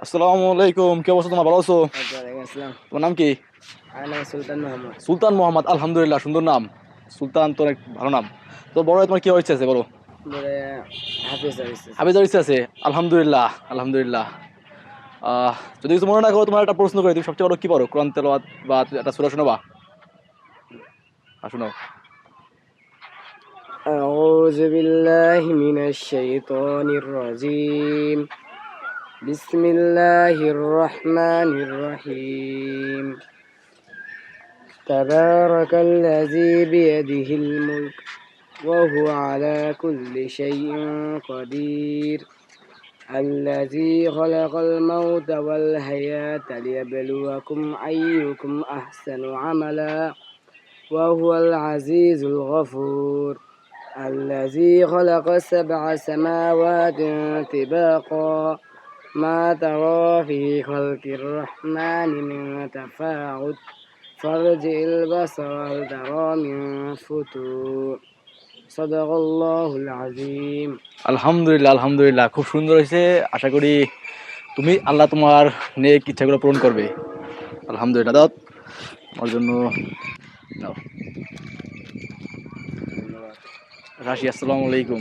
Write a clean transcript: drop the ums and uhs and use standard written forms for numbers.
আসসালামু আলাইকুম, কি অবস্থা তোমার? ভালো আছো? আসসালাম। তোমার নাম কি? আমার নাম সুলতান মোহাম্মদ। সুলতান মোহাম্মদ, আলহামদুলিল্লাহ, সুন্দর নাম। সুলতান তো অনেক ভালো নাম। তো বড় হয়ে তোমার কি হওয়ার ইচ্ছা আছে বলো? বলে হাফিজ হাফিজ। হাফেজ হওয়ার ইচ্ছা আছে, আলহামদুলিল্লাহ আলহামদুলিল্লাহ। যদি কিছু মনে না করো, তোমার একটা প্রশ্ন করি, তুমি সবচেয়ে বড় কি পারো? কোরআন তেলাওয়াত বা একটা সূরা শোনাবা? শোনাও। أعوذ بالله من الشيطان الرجيم. بسم الله الرحمن الرحيم. تبارك الذي بيده الملك وهو على كل شيء قدير. الذي خلق الموت والحياة ليبلوكم أيكم أحسن عملا وهو العزيز الغفور. الذي خلق 7 سماوات طباقا ما ترى في خلق الرحمن من تفاوت فارجع البصر هل ترى من فتور. صدق الله العظيم. আলহামদুলিল্লাহ আলহামদুলিল্লাহ, খুব সুন্দর হয়েছে। আশা করি তুমি আল্লাহ তোমার নেক ইচ্ছাগুলো পূরণ করবে। আলহামদুলিল্লাহ। দাও আমার জন্য। নাও। রাশি, আসসালামু আলাইকুম।